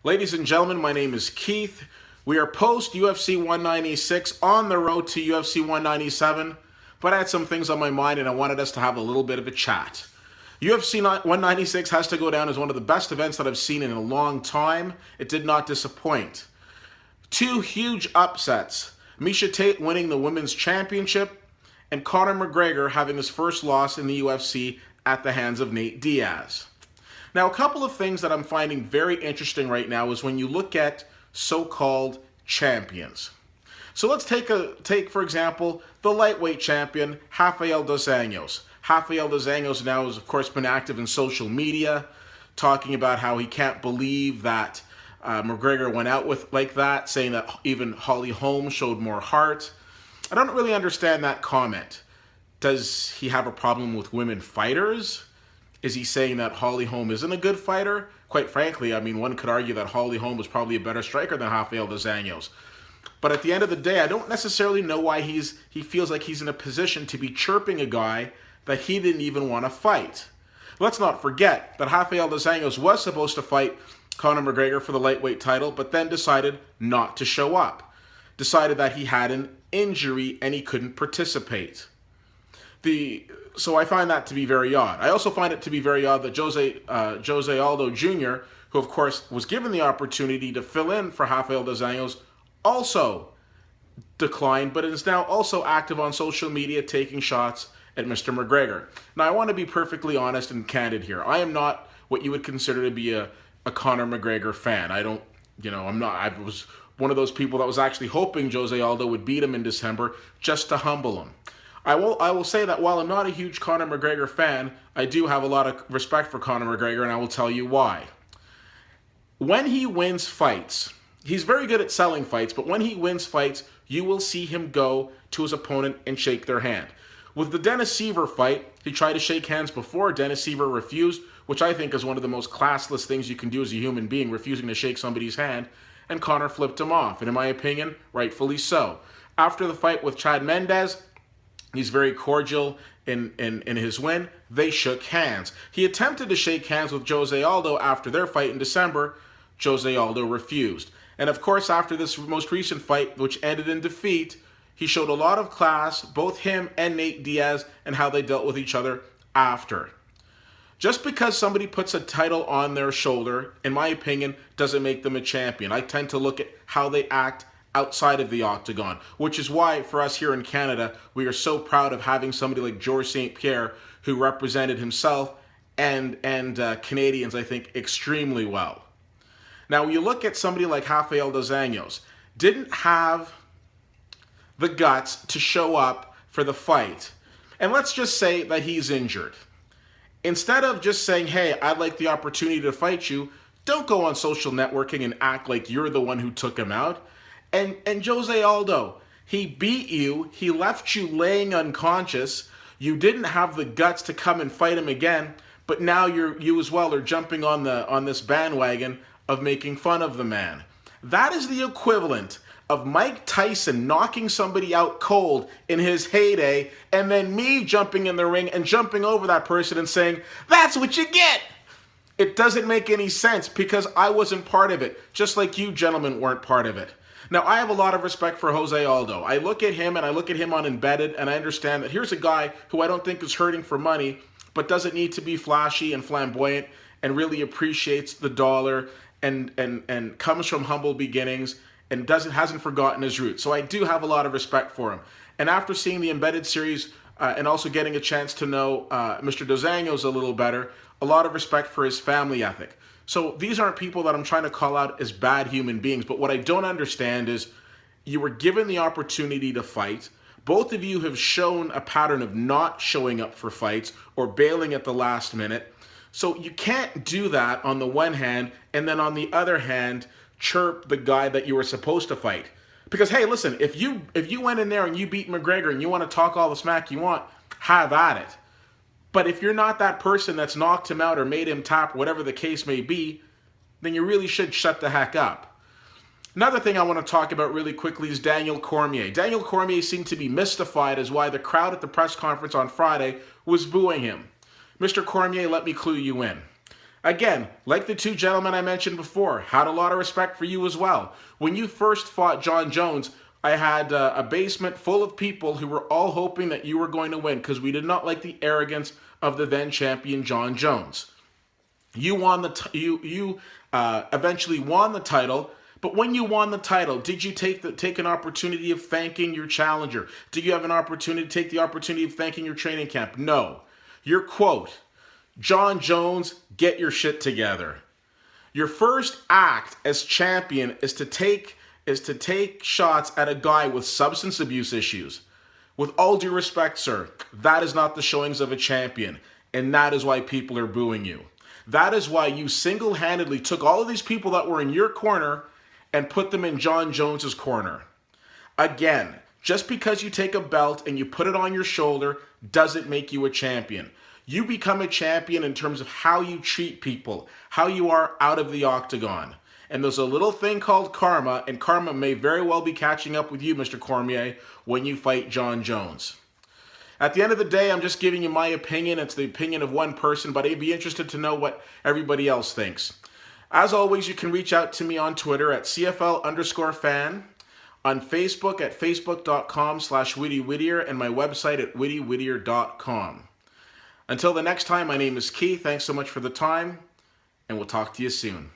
Ladies and gentlemen, my name is Keith. We are post UFC 196 on the road to UFC 197, but I had some things on my mind and I wanted us to have a little bit of a chat. UFC 196 has to go down as one of the best events that I've seen in a long time. It did not disappoint. Two huge upsets. Miesha Tate winning the women's championship and Conor McGregor having his first loss in the UFC at the hands of Nate Diaz. Now, a couple of things that I'm finding very interesting right now is when you look at so-called champions. So let's take for example, the lightweight champion, Rafael dos Anjos. Rafael dos Anjos now has, of course, been active in social media, talking about how he can't believe that McGregor went out with like that, saying that even Holly Holm showed more heart. I don't really understand that comment. Does he have a problem with women fighters? Is he saying that Holly Holm isn't a good fighter? Quite frankly, I mean, one could argue that Holly Holm was probably a better striker than Rafael dos Anjos. But at the end of the day, I don't necessarily know why he feels like he's in a position to be chirping a guy that he didn't even want to fight. Let's not forget that Rafael dos Anjos was supposed to fight Conor McGregor for the lightweight title, but then decided not to show up. Decided that he had an injury and he couldn't participate. So I find that to be very odd. I also find it to be very odd that Jose Aldo Jr., who of course was given the opportunity to fill in for Rafael dos Anjos, also declined, but is now also active on social media taking shots at Mr. McGregor. Now, I want to be perfectly honest and candid here. I am not what you would consider to be a Conor McGregor fan. I was one of those people that was actually hoping Jose Aldo would beat him in December just to humble him. I will say that while I'm not a huge Conor McGregor fan, I do have a lot of respect for Conor McGregor, and I will tell you why. When he wins fights, he's very good at selling fights, but when he wins fights, you will see him go to his opponent and shake their hand. With the Dennis Siver fight, he tried to shake hands before. Dennis Siver refused, which I think is one of the most classless things you can do as a human being, refusing to shake somebody's hand, and Conor flipped him off, and in my opinion, rightfully so. After the fight with Chad Mendes, he's very cordial in his win. They shook hands. He attempted to shake hands with Jose Aldo after their fight in December. Jose Aldo refused. And of course, after this most recent fight, which ended in defeat, he showed a lot of class, both him and Nate Diaz, and how they dealt with each other after. Just because somebody puts a title on their shoulder, in my opinion, doesn't make them a champion. I tend to look at how they act outside of the octagon, which is why for us here in Canada, we are so proud of having somebody like Georges St-Pierre who represented himself and Canadians, I think, extremely well. Now, you look at somebody like Rafael dos Anjos, didn't have the guts to show up for the fight. And let's just say that he's injured. Instead of just saying, hey, I'd like the opportunity to fight you, don't go on social networking and act like you're the one who took him out. And Jose Aldo, he beat you, he left you laying unconscious, you didn't have the guts to come and fight him again, but now you as well are jumping on this bandwagon of making fun of the man. That is the equivalent of Mike Tyson knocking somebody out cold in his heyday, and then me jumping in the ring and jumping over that person and saying, that's what you get. It doesn't make any sense because I wasn't part of it, just like you gentlemen weren't part of it. Now, I have a lot of respect for Jose Aldo. I look at him and I look at him on Embedded, and I understand that here's a guy who I don't think is hurting for money, but doesn't need to be flashy and flamboyant and really appreciates the dollar and comes from humble beginnings and hasn't forgotten his roots. So I do have a lot of respect for him. And after seeing the Embedded series and also getting a chance to know Mr. dos Anjos a little better, a lot of respect for his family ethic. So these aren't people that I'm trying to call out as bad human beings, but what I don't understand is you were given the opportunity to fight. Both of you have shown a pattern of not showing up for fights or bailing at the last minute. So you can't do that on the one hand, and then on the other hand, chirp the guy that you were supposed to fight. Because, hey, listen, if you went in there and you beat McGregor and you want to talk all the smack you want, have at it. But if you're not that person that's knocked him out or made him tap, whatever the case may be, then you really should shut the heck up. Another thing I want to talk about really quickly is Daniel Cormier. Daniel Cormier seemed to be mystified as why the crowd at the press conference on Friday was booing him. Mr. Cormier, let me clue you in. Again, like the two gentlemen I mentioned before, had a lot of respect for you as well. When you first fought Jon Jones, I had a basement full of people who were all hoping that you were going to win because we did not like the arrogance of the then champion Jon Jones. You won you eventually won the title, but when you won the title, did you take an opportunity of thanking your challenger? Did you have an opportunity to take the opportunity of thanking your training camp? No. Your quote, Jon Jones, get your shit together. Your first act as champion is to take shots at a guy with substance abuse issues. With all due respect, sir, that is not the showings of a champion, and that is why people are booing you. That is why you single-handedly took all of these people that were in your corner and put them in Jon Jones's corner. Again, just because you take a belt and you put it on your shoulder doesn't make you a champion. You become a champion in terms of how you treat people, how you are out of the octagon. And there's a little thing called karma, and karma may very well be catching up with you, Mr. Cormier, when you fight Jon Jones. At the end of the day, I'm just giving you my opinion. It's the opinion of one person, but I'd be interested to know what everybody else thinks. As always, you can reach out to me on Twitter at CFL_fan, on Facebook at facebook.com/WittyWhittier, and my website at wittywhittier.com. Until the next time, my name is Keith. Thanks so much for the time, and we'll talk to you soon.